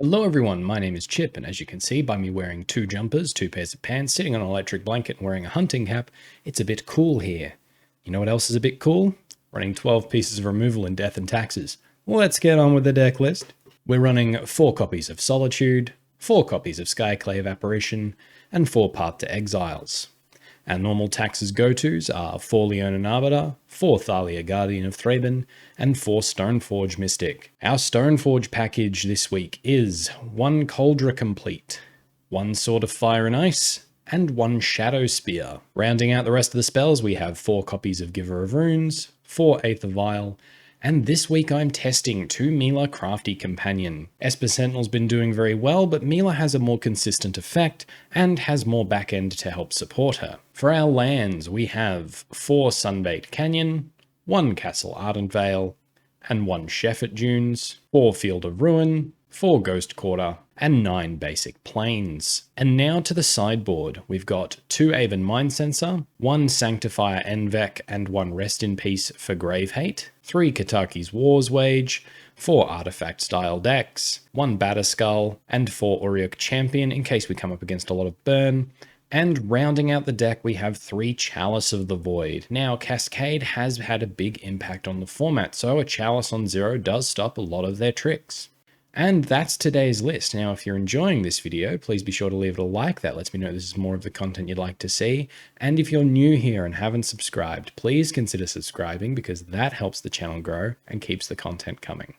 Hello everyone, my name is Chip, and as you can see by me wearing 2 jumpers, 2 pairs of pants, sitting on an electric blanket and wearing a hunting cap, it's a bit cool here. You know what else is a bit cool? Running 12 pieces of removal in Death and Taxes. Let's get on with the deck list. We're running 4 copies of Solitude, 4 copies of Skyclave Apparition, and 4 Path to Exiles. Our normal Taxes go-tos are 4 Leonin Arbiter, 4 Thalia Guardian of Thraben, and 4 Stoneforge Mystic. Our Stoneforge package this week is 1 Kaldra Compleat, 1 Sword of Fire and Ice, and 1 Shadowspear. Rounding out the rest of the spells, we have 4 copies of Giver of Runes, 4 Aether Vial, and this week I'm testing 2 Mila Crafty Companion. Esper Sentinel's been doing very well, but Mila has a more consistent effect and has more back end to help support her. For our lands, we have 4 Sunbaked Canyon, 1 Castle Ardenvale, and 1 Shefet Dunes, 4 Field of Ruin, 4 Ghost Quarter, and 9 basic planes. And now to the sideboard. We've got 2 Aven Mindcensor, 1 Sanctifier en-Vec, and 1 Rest in Peace for Grave Hate, 3 Kataki's War's Wage, 4 artifact style decks, 1 Batterskull, and 4 Auriok Champion in case we come up against a lot of burn. And rounding out the deck, we have 3 Chalice of the Void. Now, Cascade has had a big impact on the format, so a Chalice on 0 does stop a lot of their tricks. And that's today's list. Now, if you're enjoying this video, please be sure to leave it a like. That lets me know this is more of the content you'd like to see. And if you're new here and haven't subscribed, please consider subscribing because that helps the channel grow and keeps the content coming.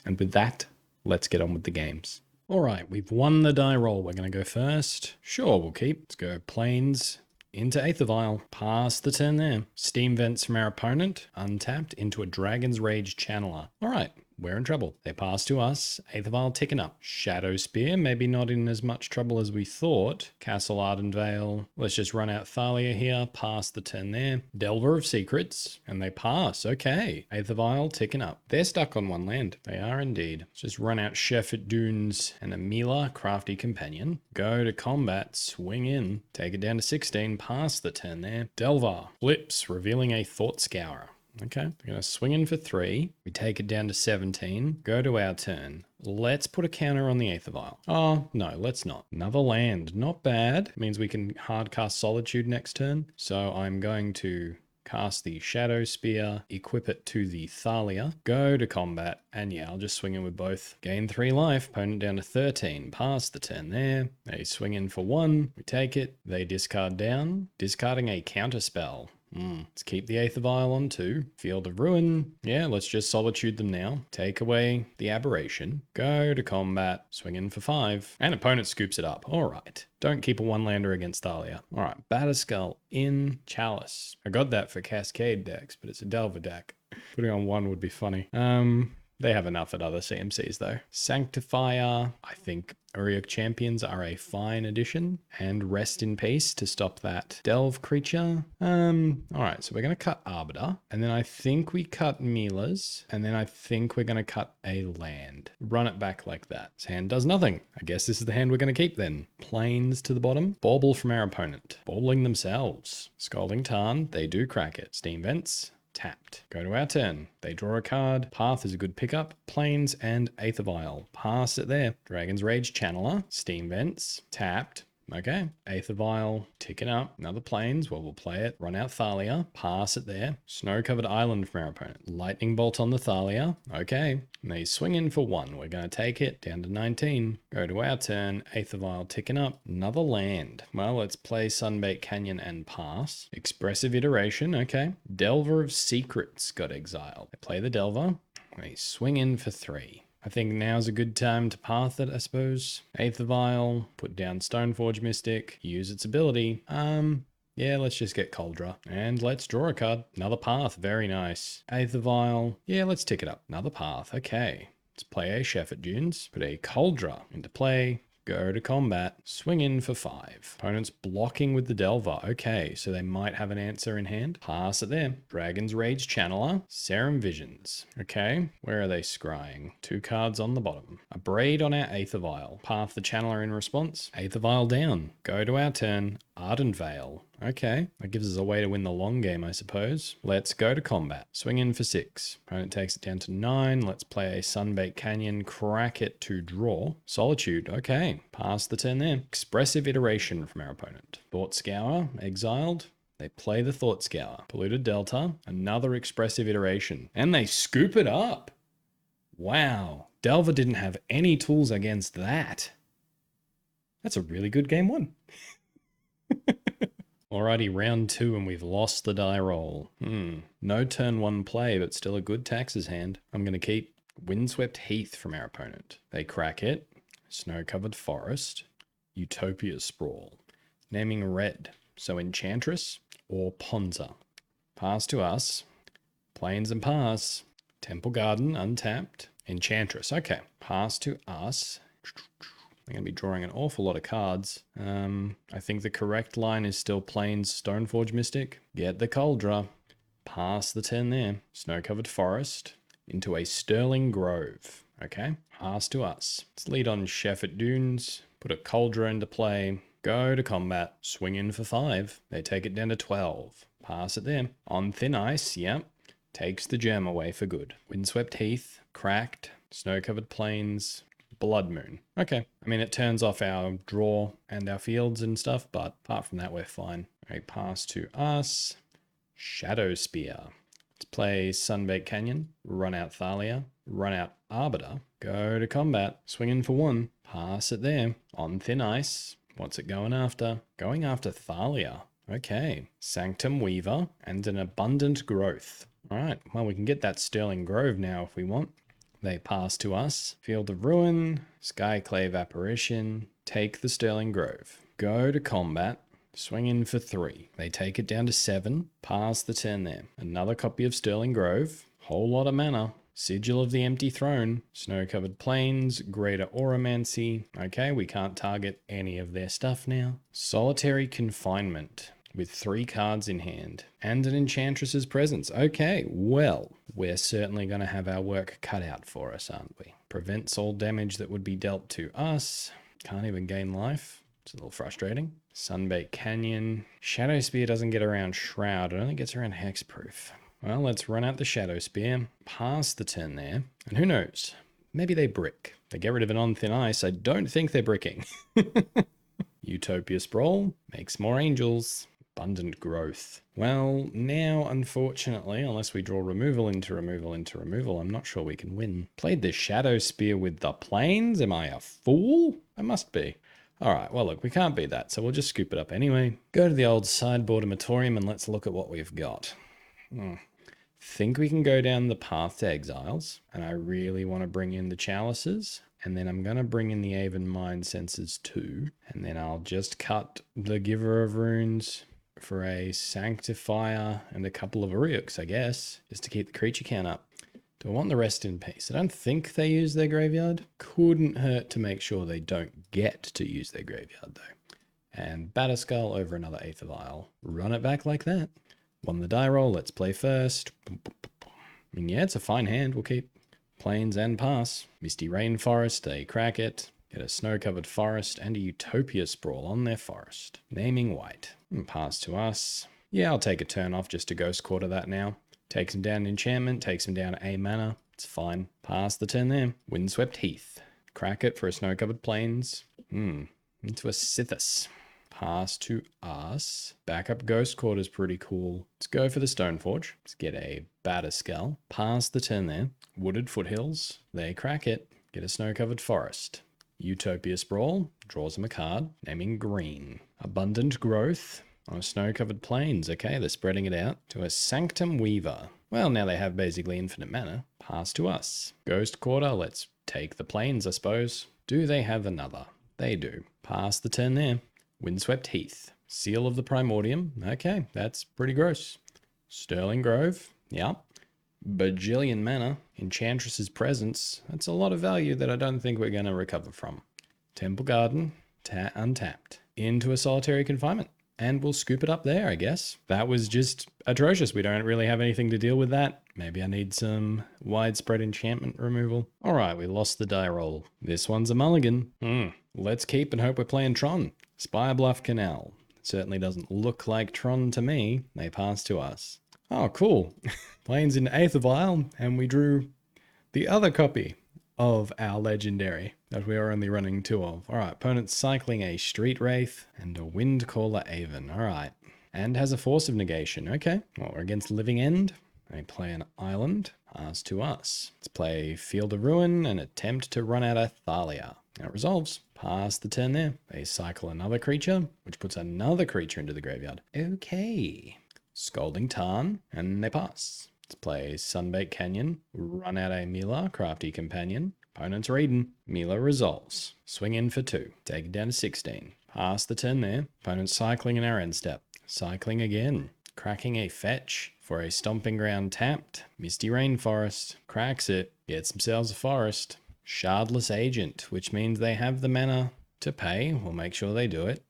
And with that, let's get on with the games. All right, we've won the die roll. We're going to go first. Sure, we'll keep. Let's go planes into Aether Vial. Pass the turn there. Steam vents from our opponent. Untapped into a Dragon's Rage Channeler. All right. We're in trouble. They pass to us. Aether Vial ticking up. Shadowspear, maybe not in as much trouble as we thought. Castle Ardenvale. Let's just run out Thalia here. Pass the turn there. Delver of Secrets. And they pass. Okay. Aether Vial ticking up. They're stuck on 1 land. They are indeed. Let's just run out Shefet Dunes and a Mila Crafty Companion. Go to combat. Swing in. Take it down to 16. Pass the turn there. Delver. Flips. Revealing a Thought Scourer. Okay, we're going to swing in for 3. We take it down to 17. Go to our turn. Let's put a counter on the Aether Vial. Oh, no, let's not. Another land. Not bad. It means we can hard cast Solitude next turn. So I'm going to cast the Shadowspear, equip it to the Thalia, go to combat, and yeah, I'll just swing in with both. Gain 3 life, opponent down to 13. Pass the turn there. They swing in for 1. We take it. They discard down, discarding a counter spell. Let's keep the Aether Vial on 2. Field of Ruin. Yeah, let's just Solitude them now. Take away the Aberration. Go to combat. Swing in for 5. And opponent scoops it up. All right. Don't keep a 1-lander against Thalia. All right. Batterskull in Chalice. I got that for Cascade decks, but it's a Delver deck. Putting on 1 would be funny. They have enough at other CMCs though. Sanctifier. I think Auriok Champions are a fine addition. And Rest in Peace to stop that Delve creature. Alright, so we're going to cut Arbiter. And then I think we cut Mila's. And then I think we're going to cut a land. Run it back like that. This hand does nothing. I guess this is the hand we're going to keep then. Planes to the bottom. Bauble from our opponent. Baubling themselves. Scalding Tarn. They do crack it. Steam Vents. Tapped. Go to our turn. They draw a card. Path is a good pickup. Planes and Aether Vial. Pass it there. Dragon's Rage Channeler. Steam Vents. Tapped. Okay. Aether Vial. Ticking up. Another planes. Well, we'll play it. Run out Thalia. Pass it there. Snow-covered island from our opponent. Lightning Bolt on the Thalia. Okay. And they swing in for 1. We're going to take it down to 19. Go to our turn. Aether Vial ticking up. Another land. Well, let's play Sunbaked Canyon and pass. Expressive Iteration. Okay. Delver of Secrets got exiled. They play the Delver. They swing in for 3. I think now's a good time to path it, I suppose. Aether Vial, put down Stoneforge Mystic, use its ability. Yeah, let's just get Kaldra. And let's draw a card. Another path, very nice. Aether Vial, yeah, let's tick it up. Another path, okay. Let's play a Shefet Dunes, put a Kaldra into play. Go to combat, swing in for 5. Opponent's blocking with the Delver. Okay, so they might have an answer in hand. Pass it there. Dragon's Rage Channeler, Serum Visions. Okay, where are they scrying? 2 cards on the bottom. A Braid on our Aether Vial. Path the Channeler in response. Aether Vial down. Go to our turn. Ardenvale. Okay, that gives us a way to win the long game, I suppose. Let's go to combat. Swing in for 6. Opponent takes it down to 9. Let's play a Sunbaked Canyon, crack it to draw. Solitude. Okay, pass the turn there. Expressive iteration from our opponent. Thought Scour, exiled. They play the Thought Scour. Polluted Delta, another expressive iteration. And they scoop it up. Wow. Delver didn't have any tools against that. That's a really good game 1. Alrighty, round 2 and we've lost the die roll. No turn 1 play, but still a good taxes hand. I'm going to keep Windswept Heath from our opponent. They crack it. Snow-covered forest. Utopia Sprawl. Naming red. So Enchantress or Ponza. Pass to us. Plains and pass. Temple Garden, untapped. Enchantress. Okay, pass to us. I'm going to be drawing an awful lot of cards. I think the correct line is still Plains Stoneforge Mystic. Get the Kaldra. Pass the turn there. Snow-covered forest into a Sterling Grove. Okay, pass to us. Let's lead on Shefet Dunes. Put a Kaldra into play. Go to combat. Swing in for 5. They take it down to 12. Pass it there. On thin ice, yep. Takes the gem away for good. Windswept Heath. Cracked. Snow-covered plains. Blood Moon. Okay. I mean, it turns off our draw and our fields and stuff, but apart from that, we're fine. Okay, pass to us. Shadowspear. Let's play Sunbaked Canyon. Run out Thalia. Run out Arbiter. Go to combat. Swing in for 1. Pass it there. On thin ice. What's it going after? Going after Thalia. Okay. Sanctum Weaver and an Abundant Growth. All right. Well, we can get that Sterling Grove now if we want. They pass to us. Field of Ruin, Skyclave Apparition, take the Sterling Grove. Go to combat, swing in for 3. They take it down to 7, pass the turn there. Another copy of Sterling Grove, whole lot of mana. Sigil of the Empty Throne, Snow-Covered Plains, Greater Auramancy. Okay, we can't target any of their stuff now. Solitary Confinement. With 3 cards in hand and an Enchantress's Presence. Okay, well, we're certainly going to have our work cut out for us, aren't we? Prevents all damage that would be dealt to us. Can't even gain life. It's a little frustrating. Sunbaked Canyon. Shadowspear doesn't get around Shroud. It only gets around Hexproof. Well, let's run out the Shadowspear. Pass the turn there. And who knows? Maybe they brick. They get rid of an on thin ice. I don't think they're bricking. Utopia Sprawl. Makes more angels. Abundant Growth. Well, now, unfortunately, unless we draw removal into removal into removal, I'm not sure we can win. Played the Shadowspear with the plains? Am I a fool? I must be. Alright, well look, we can't beat that, so we'll just scoop it up anyway. Go to the old Sideboard Amatorium and let's look at what we've got. Think we can go down the path to Exiles, and I really want to bring in the Chalices. And then I'm going to bring in the Aven Mindcensors too. And then I'll just cut the Giver of Runes for a Sanctifier and a couple of Aurioks, I guess, just to keep the creature count up. Do I want the rest in peace? I don't think they use their graveyard. Couldn't hurt to make sure they don't get to use their graveyard, though. And Batterskull over another Aether Vial. Run it back like that. Won the die roll. Let's play first. I mean, yeah, it's a fine hand. We'll keep plains and pass. Misty Rainforest, they crack it. Get a Snow-Covered Forest and a Utopia Sprawl on their forest. Naming white. And pass to us. Yeah, I'll take a turn off just to Ghost Quarter that now. Takes him down enchantment, takes him down a mana. It's fine. Pass the turn there. Windswept Heath. Crack it for a Snow-Covered Plains. Into a Sithis. Pass to us. Backup Ghost Quarter is pretty cool. Let's go for the Stoneforge. Let's get a Batterskull. Pass the turn there. Wooded Foothills. They crack it. Get a Snow-Covered Forest. Utopia Sprawl. Draws them a card. Naming green. Abundant Growth. On a Snow-Covered Plains. Okay, they're spreading it out. To a Sanctum Weaver. Well, now they have basically infinite mana. Pass to us. Ghost Quarter. Let's take the plains, I suppose. Do they have another? They do. Pass the turn there. Windswept Heath. Seal of the Primordium. Okay, that's pretty gross. Sterling Grove. Yep. Bajillion mana. Enchantress's Presence. That's a lot of value that I don't think we're going to recover from. Temple Garden. Untapped. Into a Solitary Confinement. And we'll scoop it up there, I guess. That was just atrocious. We don't really have anything to deal with that. Maybe I need some widespread enchantment removal. All right, we lost the die roll. This one's a mulligan. Let's keep and hope we're playing Tron. Spirebluff Canal. Certainly doesn't look like Tron to me. They pass to us. Oh, cool. Plains in Aether Vial, and we drew the other copy of our legendary that we are only running 2 of. Alright, opponent's cycling a Street Wraith and a Windcaller Aven. Alright. And has a Force of Negation. Okay. Well, we're against Living End. They play an island. Pass to us. Let's play Field of Ruin and attempt to run out of Thalia. Now it resolves. Pass the turn there. They cycle another creature, which puts another creature into the graveyard. Okay. Scalding Tarn, and they pass. Let's play Sunbaked Canyon, run out a Mila, Crafty Companion. Opponent's reading. Mila resolves. Swing in for 2. Take it down to 16. Pass the turn there. Opponent's cycling in our end step. Cycling again. Cracking a fetch for a Stomping Ground tapped. Misty Rainforest. Cracks it. Gets themselves a forest. Shardless Agent, which means they have the mana to pay. We'll make sure they do it.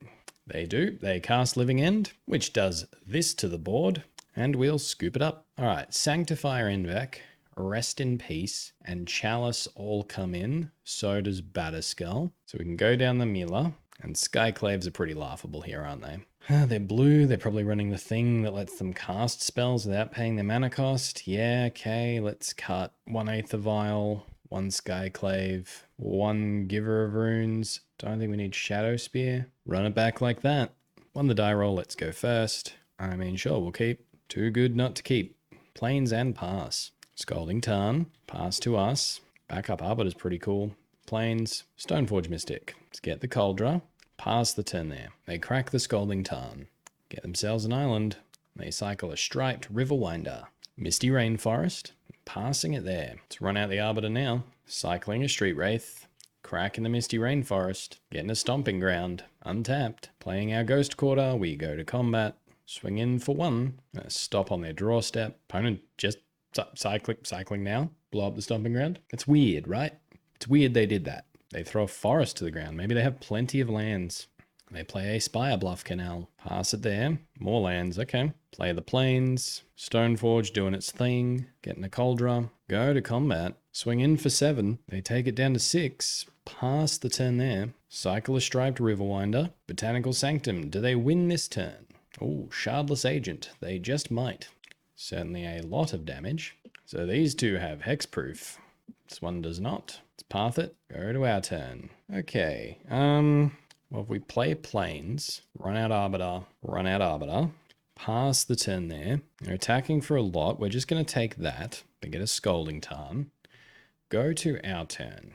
They do. They cast Living End, which does this to the board, and we'll scoop it up. All right, Sanctifier en-Vec, Rest in Peace, and Chalice all come in. So does Batterskull. So we can go down the Mila, and Skyclaves are pretty laughable here, aren't they? They're blue. They're probably running the thing that lets them cast spells without paying their mana cost. Yeah, okay, let's cut 1 Aether Vial, 1 Skyclave, 1 Giver of Runes. Don't think we need Shadowspear. Run it back like that. Won the die roll, let's go first. I mean, sure, we'll keep. Too good not to keep. Plains and pass. Scalding Tarn, pass to us. Backup Arbiter's pretty cool. Plains, Stoneforge Mystic. Let's get the Kaldra. Pass the turn there. They crack the Scalding Tarn. Get themselves an island. They cycle a Striped Riverwinder. Misty Rainforest. Passing it there. Let's run out the Arbiter now. Cycling a Street Wraith. Cracking the Misty Rainforest. Getting a Stomping Ground. Untapped. Playing our Ghost Quarter. We go to combat. Swing in for 1. Stop on their draw step. Opponent just cycling now. Blow up the Stomping Ground. It's weird, right? It's weird they did that. They throw a forest to the ground. Maybe they have plenty of lands. They play a Spire Bluff Canal. Pass it there. More lands. Okay. Play the Plains. Stoneforge doing its thing. Getting a Kaldra. Go to combat. Swing in for 7. They take it down to 6. Pass the turn there. Cycle a Striped Riverwinder. Botanical Sanctum. Do they win this turn? Oh, Shardless Agent. They just might. Certainly a lot of damage. So these two have hexproof. This one does not. Let's path it. Go to our turn. Okay. Well, if we play Plains, run out Arbiter, pass the turn there. They're attacking for a lot. We're just going to take that. They get a Scalding Tarn. Go to our turn.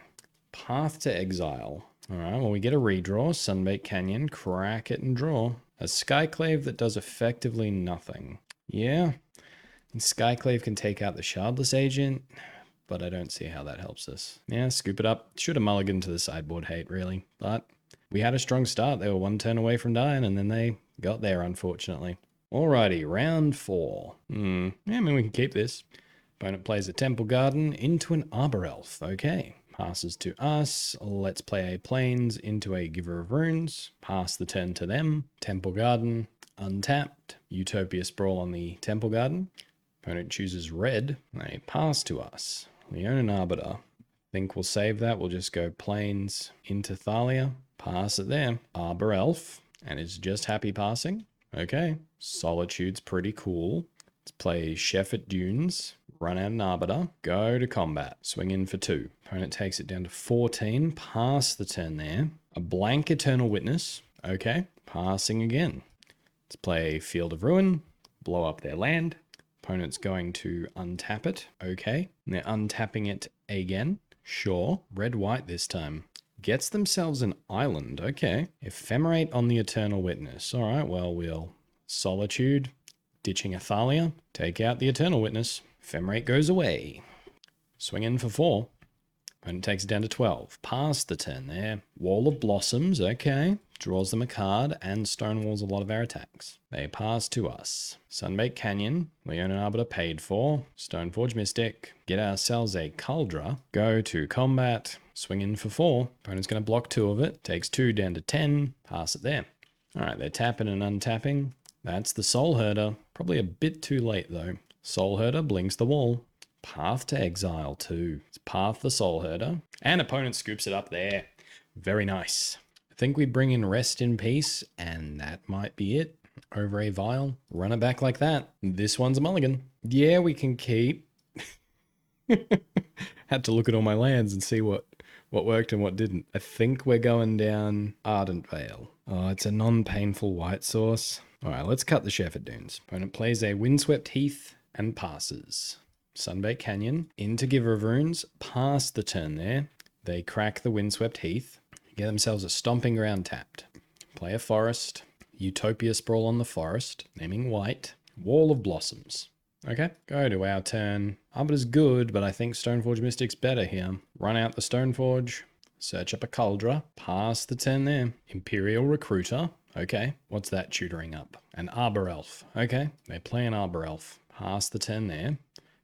Path to Exile. All right, well, we get a redraw. Sunbaked Canyon, crack it and draw. A Skyclave that does effectively nothing. Yeah, and Skyclave can take out the Shardless Agent, but I don't see how that helps us. Yeah, scoop it up. Should have mulliganed to the sideboard hate, really. But we had a strong start. They were 1 turn away from dying, and then they got there, unfortunately. Alrighty, round 4. Yeah, I mean, we can keep this. Opponent plays a Temple Garden into an Arbor Elf. Okay. Passes to us. Let's play a Plains into a Giver of Runes. Pass the turn to them. Temple Garden, untapped. Utopia Sprawl on the Temple Garden. Opponent chooses red. They pass to us. Leonin Arbiter. Think we'll save that. We'll just go Plains into Thalia. Pass it there. Arbor Elf. And it's just happy passing. Okay. Solitude's pretty cool. Let's play Shefet Dunes. Run out an Arbiter. Go to combat. Swing in for 2. Opponent takes it down to 14. Pass the turn there. A blank Eternal Witness. Okay. Passing again. Let's play Field of Ruin. Blow up their land. Opponent's going to untap it. Okay. And they're untapping it again. Sure. Red-white this time. Gets themselves an island. Okay. Ephemerate on the Eternal Witness. All right. Well, we'll Solitude. Ditching a Thalia. Take out the Eternal Witness. Ephemerate goes away. Swing in for 4. Opponent takes it down to 12. Pass the turn there. Wall of Blossoms. Okay. Draws them a card and stonewalls a lot of our attacks. They pass to us. Sunbaked Canyon. Leonin Arbiter paid for. Stoneforge Mystic. Get ourselves a Kaldra. Go to combat. Swing in for 4. Opponent's going to block 2 of it. Takes 2 down to 10. Pass it there. Alright, they're tapping and untapping. That's the Soulherder. Probably a bit too late though. Soulherder blinks the wall. Path to Exile too. It's path the Soulherder. And opponent scoops it up there. Very nice. think we bring in Rest in Peace, and that might be it. Over a Vial. Run it back like that. This one's a mulligan. Yeah, we can keep. Had to look at all my lands and see what worked and what didn't. I think we're going down Ardenvale. Oh, it's a non-painful white source. All right, let's cut the Shefet Dunes. Opponent plays a Windswept Heath and passes. Sunbaked Canyon into Giver of Runes. Pass the turn there. They crack the Windswept Heath. Get themselves a Stomping Ground tapped. Play a Forest. Utopia Sprawl on the Forest. Naming white. Wall of Blossoms. Okay, go to our turn. Arbiter's good, but I think Stoneforge Mystic's better here. Run out the Stoneforge. Search up a Kaldra. Pass the turn there. Imperial Recruiter. Okay, what's that tutoring up? An Arbor Elf. Okay, they play an Arbor Elf. Pass the turn there.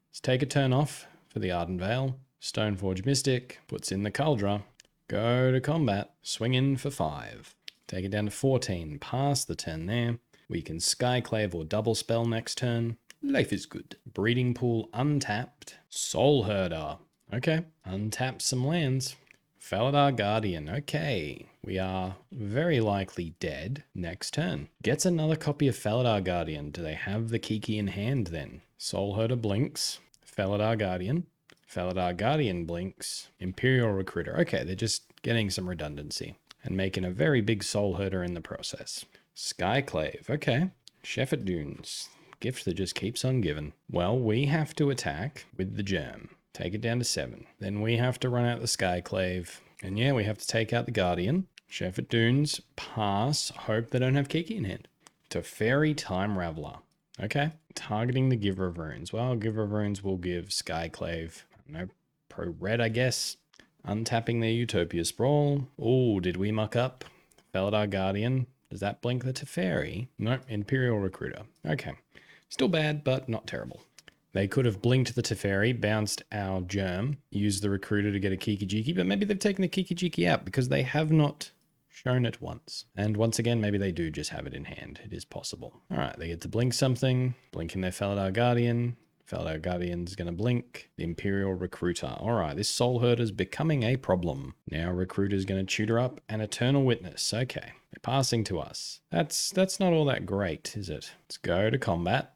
Let's take a turn off for the Ardenvale. Stoneforge Mystic puts in the Kaldra. Go to combat. Swing in for 5. Take it down to 14. Pass the turn there. We can Skyclave or Double Spell next turn. Life is good. Breeding Pool untapped. Soulherder. Okay. Untap some lands. Felidar Guardian. Okay. We are very likely dead next turn. Gets another copy of Felidar Guardian. Do they have the Kiki in hand then? Soulherder blinks. Felidar Guardian. Felidar Guardian blinks. Imperial Recruiter. Okay, they're just getting some redundancy and making a very big Soulherder in the process. Skyclave. Okay. Shefet Dunes. Gift that just keeps on giving. Well, we have to attack with the Germ. Take it down to 7. Then we have to run out the Skyclave. And yeah, we have to take out the Guardian. Shefet Dunes, pass, hope they don't have Kiki in hand. Teferi Time Raveler. Okay. Targeting the Giver of Runes. Well, Giver of Runes will give Skyclave, no, pro red, I guess. Untapping their Utopia Sprawl. Oh, did we muck up? Felidar Guardian. Does that blink the Teferi? Nope. Imperial Recruiter. Okay. Still bad, but not terrible. They could have blinked the Teferi, bounced our Germ, used the Recruiter to get a Kiki-Jiki, but maybe they've taken the Kiki-Jiki out because they have not shown it once. And once again, maybe they do just have it in hand. It is possible. All right, they get to blink something, blinking their Felidar Guardian. Felidar Guardian's going to blink. The Imperial Recruiter. All right, this Soulherder's becoming a problem. Now Recruiter's going to tutor up an Eternal Witness. Okay, they're passing to us. That's not all that great, is it? Let's go to combat.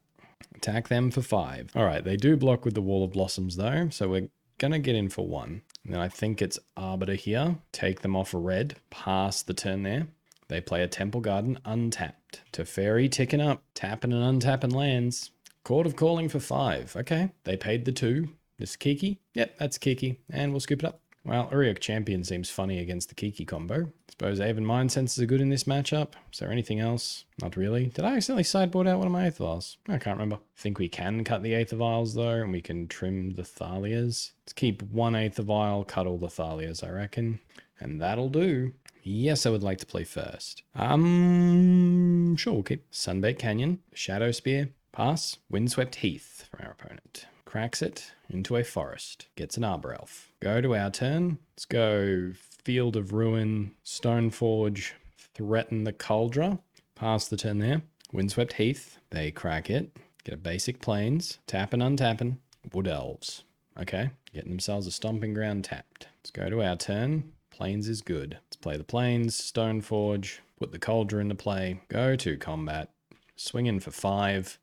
Attack them for 5. All right, they do block with the Wall of Blossoms though, so we're going to get in for 1. And then I think it's Arbiter here. Take them off a red. Pass the turn there. They play a Temple Garden untapped. Teferi ticking up. Tapping and untapping lands. Court of Calling for 5. Okay, they paid the 2. This Kiki? Yep, that's Kiki. And we'll scoop it up. Well, Auriok Champion seems funny against the Kiki combo. Suppose Aven Mindcensor are good in this matchup. Is there anything else? Not really. Did I accidentally sideboard out one of my Aether Vials? I can't remember. I think we can cut the Aether Vials though, and we can trim the Thalias. Let's keep 1 Aether Vial, cut all the Thalias, I reckon. And that'll do. Yes, I would like to play first. Sure, we'll keep Sunbaked Canyon, Shadowspear, pass, Windswept Heath from our opponent. Cracks it into a forest. Gets an Arbor Elf. Go to our turn. Let's go Field of Ruin, Stoneforge, threaten the Kaldra. Pass the turn there. Windswept Heath. They crack it. Get a basic Plains. Tap and untapping. Wood Elves. Okay. Getting themselves a Stomping Ground tapped. Let's go to our turn. Plains is good. Let's play the Plains, Stoneforge, put the Kaldra into play. Go to combat. Swing in for 5.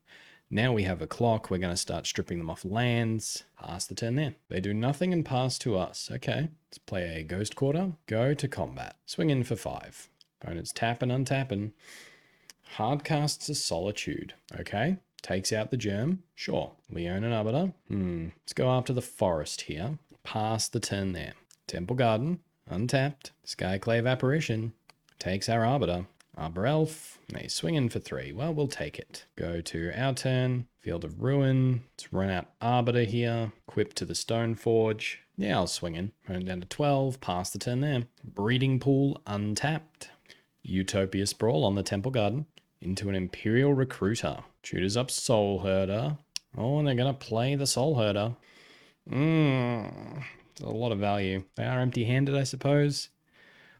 Now we have a clock. We're going to start stripping them off lands. Pass the turn there. They do nothing and pass to us. Okay. Let's play a Ghost Quarter. Go to combat. Swing in for 5. Opponent's tapping, untapping. Hard casts a Solitude. Okay. Takes out the Germ. Sure. Leonin Arbiter. Let's go after the Forest here. Pass the turn there. Temple Garden. Untapped. Skyclave Apparition. Takes our Arbiter. Arbor Elf, they swing in for 3. Well, we'll take it. Go to our turn. Field of Ruin. Let's run out Arbiter here. Equip to the Stoneforge. Yeah, I'll swing in. Run down to 12. Pass the turn there. Breeding Pool untapped. Utopia Sprawl on the Temple Garden. Into an Imperial Recruiter. Tutors up Soulherder. Oh, and they're going to play the Soulherder. It's a lot of value. They are empty-handed, I suppose.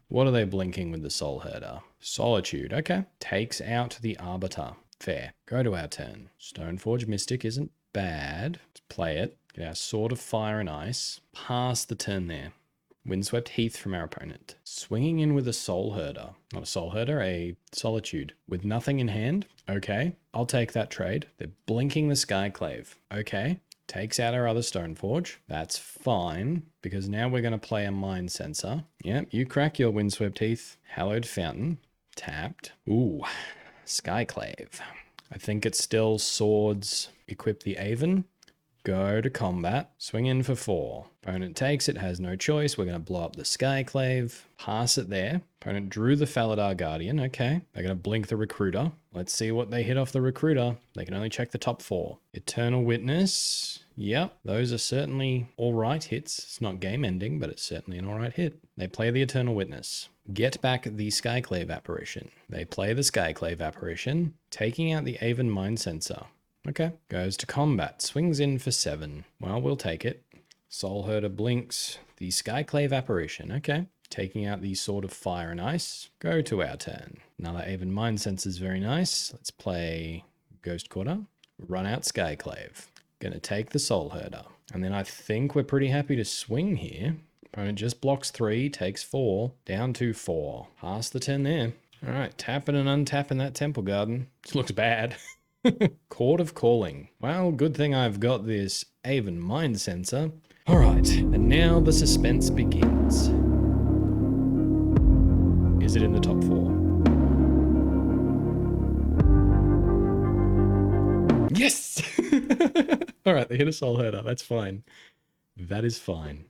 What are they blinking with the Soulherder? Solitude. Okay. Takes out the Arbiter. Fair. Go to our turn. Stoneforge Mystic isn't bad. Let's play it. Get our Sword of Fire and Ice. Pass the turn there. Windswept Heath from our opponent. Swinging in with a Soulherder. Not a Soulherder, a Solitude. With nothing in hand. Okay, I'll take that trade. They're blinking the Skyclave. Okay, takes out our other Stoneforge. That's fine, because now we're going to play a Mindcensor. Yep, you crack your Windswept Heath. Hallowed Fountain. Tapped. Ooh, Skyclave. I think it's still swords. Equip the Aven. Go to combat. Swing in for 4. Opponent takes it, has no choice. We're going to blow up the Skyclave. Pass it there. Opponent drew the Faladar Guardian. Okay. They're going to blink the Recruiter. Let's see what they hit off the Recruiter. They can only check the top 4. Eternal Witness. Yep. Those are certainly alright hits. It's not game ending, but it's certainly an alright hit. They play the Eternal Witness. Get back the Skyclave Apparition. They play the Skyclave Apparition, taking out the Aven Mindcensor. Okay, goes to combat, swings in for 7. Well, we'll take it. Soulherder blinks the Skyclave Apparition. Okay, taking out the Sword of Fire and Ice. Go to our turn. Another Aven Mindcensor is very nice. Let's play Ghost Quarter. Run out Skyclave. Gonna take the Soulherder. And then I think we're pretty happy to swing here. Opponent just blocks 3, takes 4, down to 4. Pass the turn there. All right, tapping and untapping that Temple Garden. This looks bad. Court of Calling. Well, good thing I've got this Aven Mindcensor. All right, and now the suspense begins. Is it in the top 4? Yes! All right, they hit a Soulherder. That's fine. That is fine.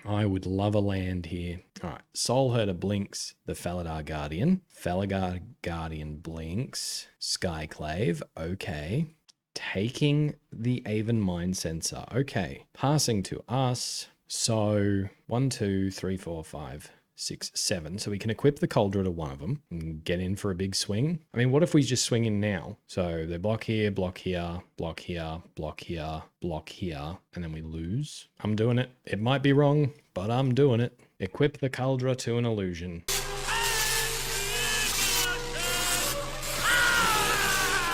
I would love a land here. All right, Soulherder blinks the Faladar Guardian. Faladar Guardian blinks Skyclave. Okay. Taking the Aven Mindcensor. Okay. Passing to us. So 1, 2, 3, 4, 5, 6, 7. So we can equip the Kaldra to one of them and get in for a big swing. I mean, what if we just swing in now? So they block here, block here, block here, block here, block here, and then we lose. I'm doing it. It might be wrong, but I'm doing it. Equip the Kaldra to an illusion.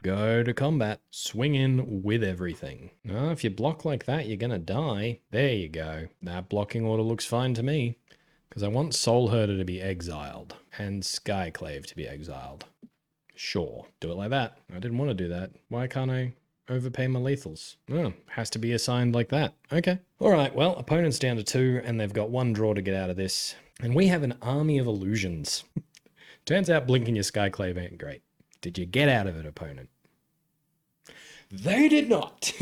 Go to combat. Swing in with everything. Oh, if you block like that, you're going to die. There you go. That blocking order looks fine to me. Because I want Soulherder to be exiled and Skyclave to be exiled. Sure, do it like that. I didn't want to do that. Why can't I overpay my lethals? Oh, has to be assigned like that. Okay. All right, well, opponent's down to 2 and they've got 1 draw to get out of this. And we have an army of illusions. Turns out blinking your Skyclave ain't great. Did you get out of it, opponent? They did not.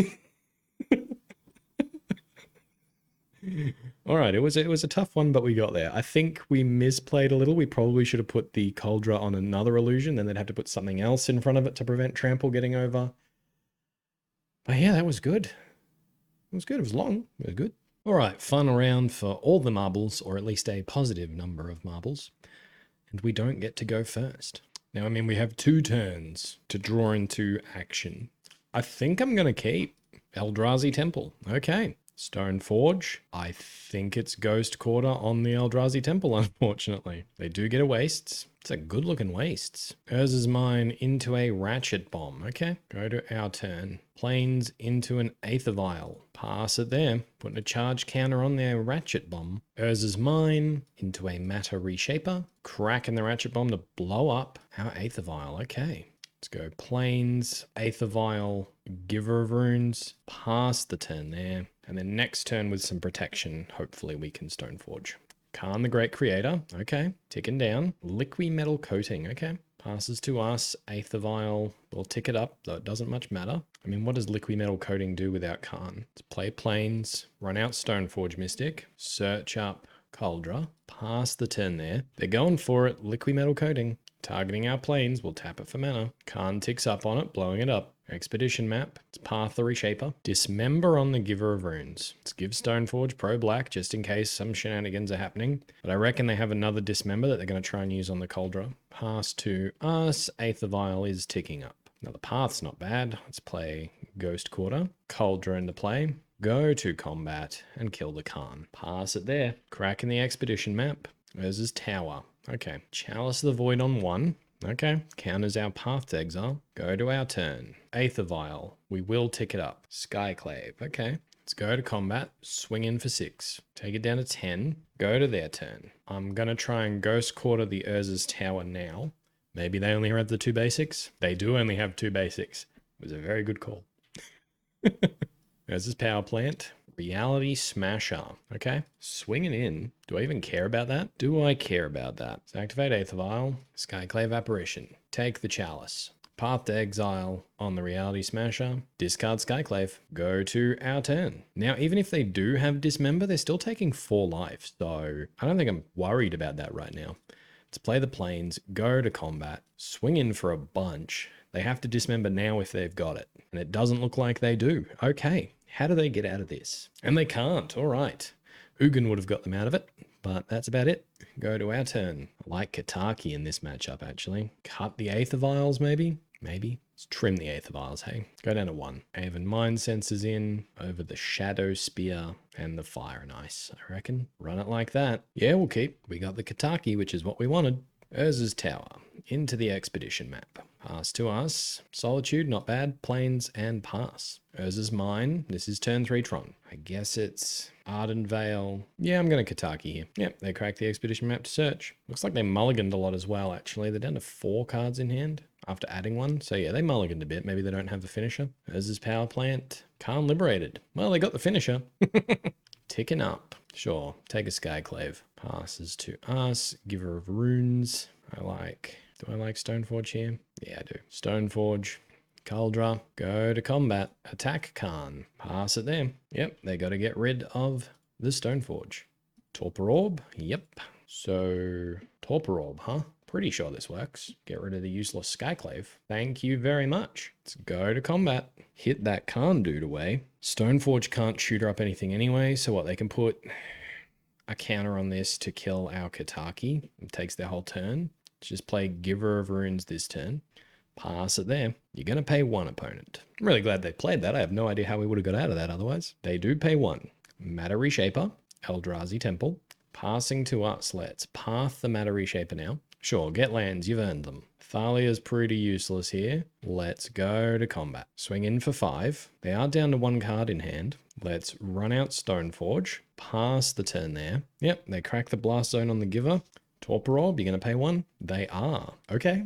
All right, it was a tough one, but we got there. I think we misplayed a little. We probably should have put the Kaldra on another illusion, then they'd have to put something else in front of it to prevent trample getting over. But yeah, that was good. It was good. It was long. It was good. All right, fun round for all the marbles, or at least a positive number of marbles. And we don't get to go first. Now, I mean, we have 2 turns to draw into action. I think I'm going to keep Eldrazi Temple. Okay. Stoneforge. I think it's Ghost Quarter on the Eldrazi Temple, unfortunately. They do get a wastes. It's a good looking wastes. Urza's Mine into a Ratchet Bomb. Okay, go to our turn. Planes into an Aether Vial. Pass it there. Putting a charge counter on their Ratchet Bomb. Urza's Mine into a Matter Reshaper. Cracking the Ratchet Bomb to blow up our Aether Vial. Okay. Let's go Plains, Aether Vial, Giver of Runes, pass the turn there. And then next turn with some protection, hopefully we can Stoneforge. Khan the Great Creator, okay, ticking down. Liquid Metal Coating, okay. Passes to us, Aether Vial, we'll tick it up, though it doesn't much matter. I mean, what does Liquid Metal Coating do without Khan? Let's play Plains, run out Stoneforge Mystic, search up Kaldra, pass the turn there. They're going for it, Liquid Metal Coating. Targeting our planes, we'll tap it for mana. Khan ticks up on it, blowing it up. Expedition map, it's Path the Reshaper. Dismember on the Giver of Runes. Let's give Stoneforge Pro Black just in case some shenanigans are happening. But I reckon they have another Dismember that they're going to try and use on the Kaldra. Pass to us, Aether Vial is ticking up. Now the path's not bad. Let's play Ghost Quarter. Kaldra into play. Go to combat and kill the Khan. Pass it there. Cracking the Expedition map. Urza's Tower. Okay, Chalice the Void on 1. Okay, counters our Path to Exile. Go to our turn. Aether Vial. We will tick it up. Skyclave. Okay. Let's go to combat, swing in for 6, take it down to 10, go to their turn. I'm going to try and Ghost Quarter the Urza's Tower now. Maybe they only have the 2 basics. They do only have 2 basics. It was a very good call. Urza's Power Plant, Reality Smasher. Okay, swinging in. Do I even care about that? Do I care about that? Let's activate Aether Vial, Skyclave Apparition, take the Chalice. Path to Exile on the Reality Smasher, discard Skyclave, go to our turn. Now, even if they do have Dismember, they're still taking 4 life, so I don't think I'm worried about that right now. Let's play the Plains, go to combat, swing in for a bunch. They have to Dismember now if they've got it, and it doesn't look like they do. Okay, how do they get out of this? And they can't, all right. Ugin would have got them out of it, but that's about it. Go to our turn. I like Kataki in this matchup, actually. Cut the Aether Vials, maybe? Maybe. Let's trim the Aether Vials, hey? Go down to 1. Aven Mindcensor's in, over the Shadowspear and the Fire and Ice, I reckon. Run it like that. Yeah, we'll keep. We got the Kataki, which is what we wanted. Urza's Tower, into the Expedition map. Pass to us. Solitude, not bad. Plains and pass. Urza's mine. This is turn 3 Tron. I guess it's Ardenvale. Yeah, I'm going to Kataki here. Yep, they cracked the Expedition map to search. Looks like they mulliganed a lot as well, actually. They're down to 4 cards in hand after adding 1. So yeah, they mulliganed a bit. Maybe they don't have the finisher. Urza's Power Plant. Khan Liberated. Well, they got the finisher. Ticking up. Sure, take a Skyclave. Passes to us. Giver of Runes. Do I like Stoneforge here? Yeah, I do. Stoneforge. Kaldra. Go to combat. Attack Khan. Pass it there. Yep, they got to get rid of the Stoneforge. Torpor Orb. Yep. So, Torpor Orb, huh? Pretty sure this works. Get rid of the useless Skyclave. Thank you very much. Let's go to combat. Hit that Khan dude away. Stoneforge can't shoot her up anything anyway, so what, they can put a counter on this to kill our Kataki. It takes their whole turn. Let's just play Giver of Runes this turn. Pass it there. You're going to pay 1 opponent. I'm really glad they played that. I have no idea how we would have got out of that otherwise. They do pay 1. Matter Reshaper. Eldrazi Temple. Passing to us. Let's path the Matter Reshaper now. Sure, get lands. You've earned them. Thalia's pretty useless here. Let's go to combat. Swing in for 5. They are down to 1 card in hand. Let's run out Stoneforge. Pass the turn there. Yep, they crack the Blast Zone on the Giver. Torpor Orb, you're going to pay 1? They are. Okay.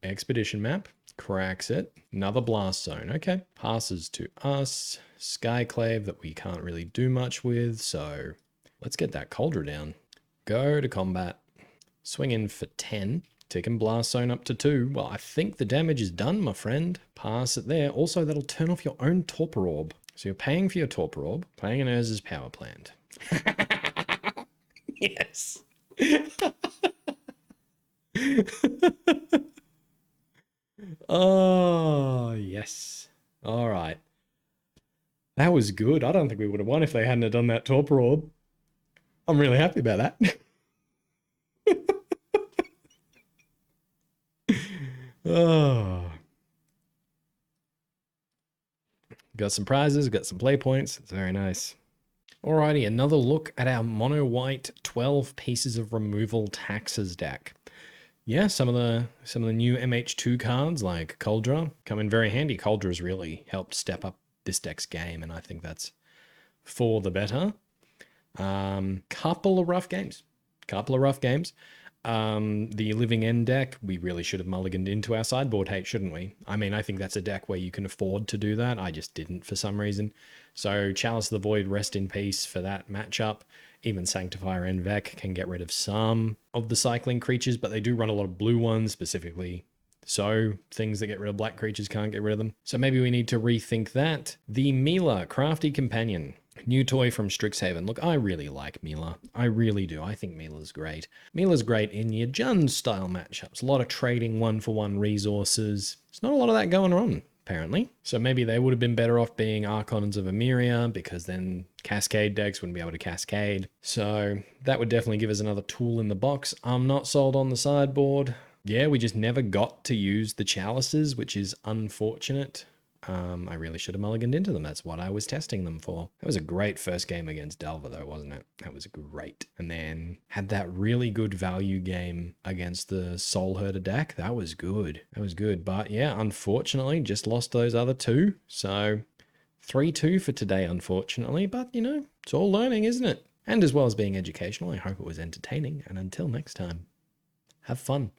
Expedition map. Cracks it. Another Blast Zone. Okay. Passes to us. Skyclave that we can't really do much with, so let's get that Kaldra down. Go to combat. Swing in for 10. Ticking Blast Zone up to 2. Well, I think the damage is done, my friend. Pass it there. Also, that'll turn off your own Torpor Orb. So you're paying for your Torpor Orb, playing an Urza's Power Plant. Yes. Oh, yes. All right. That was good. I don't think we would have won if they hadn't have done that Torpor Orb. I'm really happy about that. Oh. Got some prizes, got some play points. It's very nice. Alrighty, another look at our mono white 12 pieces of removal taxes deck. Yeah, some of the new MH2 cards like Kaldra come in very handy. Kaldra's really helped step up this deck's game, and I think that's for the better. Couple of rough games. The Living End deck, we really should have mulliganed into our sideboard hate, shouldn't we? I mean, I think that's a deck where you can afford to do that. I just didn't for some reason. So Chalice of the Void, rest in peace for that matchup. Even Sanctifier en-Vec can get rid of some of the cycling creatures, but they do run a lot of blue ones specifically. So things that get rid of black creatures can't get rid of them. So maybe we need to rethink that. The Mila, Crafty Companion. New toy from Strixhaven. Look, I really like Mila. I really do. I think Mila's great. Mila's great in your Jund style matchups. A lot of trading 1-for-1 resources. There's not a lot of that going on, apparently. So maybe they would have been better off being Archons of Emeria, because then Cascade decks wouldn't be able to cascade. So that would definitely give us another tool in the box. I'm not sold on the sideboard. Yeah, we just never got to use the Chalices, which is unfortunate. I really should have mulliganed into them. That's what I was testing them for. That was a great first game against Delver though, wasn't it? That was great. And then had that really good value game against the Soulherder deck. That was good. That was good. But yeah, unfortunately, just lost those other 2. So 3-2 for today, unfortunately, but you know, it's all learning, isn't it? And as well as being educational, I hope it was entertaining, and until next time, have fun.